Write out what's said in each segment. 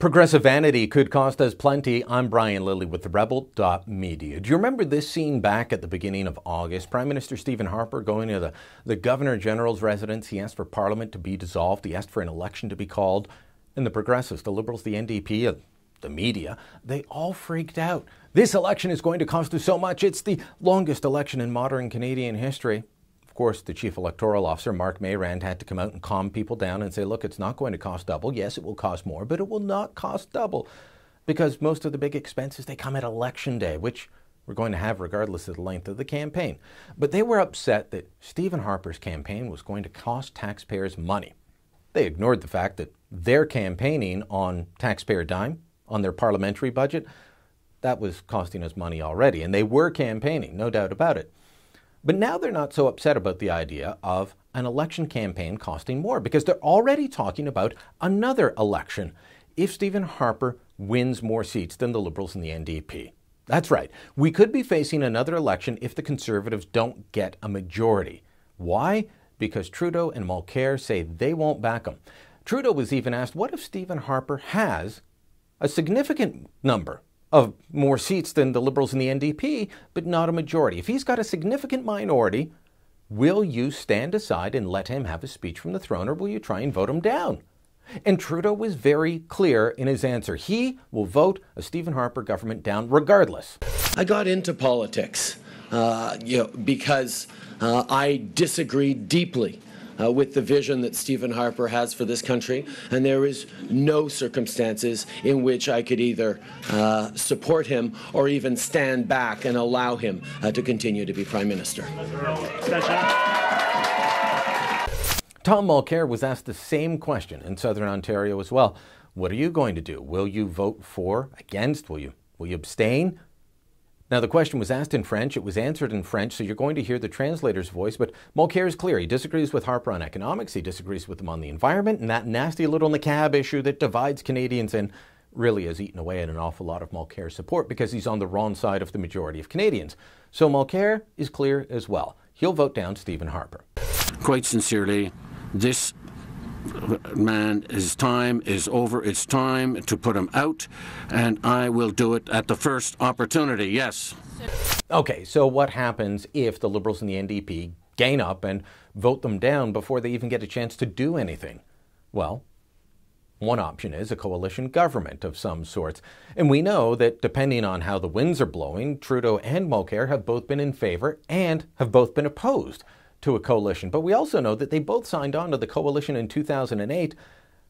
Progressive vanity could cost us plenty. I'm Brian Lilley with TheRebel.Media. Do you remember this scene back at the beginning of August? Prime Minister Stephen Harper going to the Governor General's residence. He asked for Parliament to be dissolved. He asked for an election to be called. And the Progressives, the Liberals, the NDP, the media, they all freaked out. This election is going to cost us so much. It's the longest election in modern Canadian history. Of course, the Chief Electoral Officer, Mark Mayrand, had to come out and calm people down and say, look, it's not going to cost double. Yes, it will cost more, but it will not cost double because most of the big expenses, they come at Election Day, which we're going to have regardless of the length of the campaign. But they were upset that Stephen Harper's campaign was going to cost taxpayers money. They ignored the fact that they're campaigning on taxpayer dime, on their parliamentary budget. That was costing us money already, and they were campaigning, no doubt about it. But now they're not so upset about the idea of an election campaign costing more because they're already talking about another election if Stephen Harper wins more seats than the Liberals and the NDP. That's right. We could be facing another election if the Conservatives don't get a majority. Why? Because Trudeau and Mulcair say they won't back him. Trudeau was even asked, what if Stephen Harper has a significant number of more seats than the Liberals and the NDP, but not a majority? If he's got a significant minority, will you stand aside and let him have a speech from the throne, or will you try and vote him down? And Trudeau was very clear in his answer. He will vote a Stephen Harper government down regardless. I got into politics because I disagree deeply with the vision that Stephen Harper has for this country, and there is no circumstances in which I could either support him or even stand back and allow him to continue to be Prime Minister. Tom Mulcair was asked the same question in Southern Ontario as well. What are you going to do? Will you vote for, against? Will you abstain? Now, the question was asked in French. It was answered in French, so you're going to hear the translator's voice. But Mulcair is clear. He disagrees with Harper on economics. He disagrees with him on the environment. And that nasty little niqab issue that divides Canadians and really has eaten away at an awful lot of Mulcair's support because he's on the wrong side of the majority of Canadians. So Mulcair is clear as well. He'll vote down Stephen Harper. Quite sincerely, this man, his time is over. It's time to put him out, and I will do it at the first opportunity, yes. Okay, so what happens if the Liberals and the NDP gain up and vote them down before they even get a chance to do anything? Well, one option is a coalition government of some sorts. And we know that depending on how the winds are blowing, Trudeau and Mulcair have both been in favor and have both been opposed to a coalition. But we also know that they both signed on to the coalition in 2008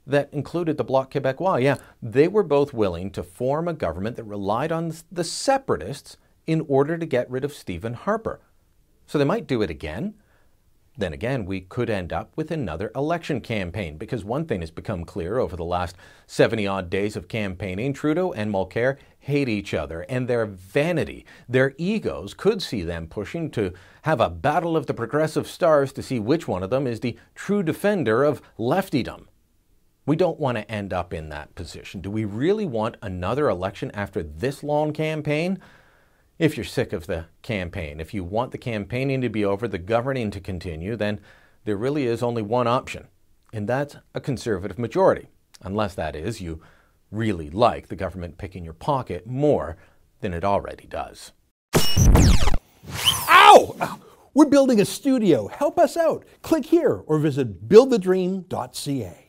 that included the Bloc Québécois. Yeah, they were both willing to form a government that relied on the separatists in order to get rid of Stephen Harper. So they might do it again. Then again, we could end up with another election campaign because one thing has become clear over the last 70-odd days of campaigning. Trudeau and Mulcair hate each other, and their vanity, their egos could see them pushing to have a battle of the progressive stars to see which one of them is the true defender of leftydom. We don't want to end up in that position. Do we really want another election after this long campaign? If you're sick of the campaign, if you want the campaigning to be over, the governing to continue, then there really is only one option, and that's a Conservative majority, unless that is you really like the government picking your pocket more than it already does. Ow! We're building a studio. Help us out. Click here or visit BuildTheDream.ca.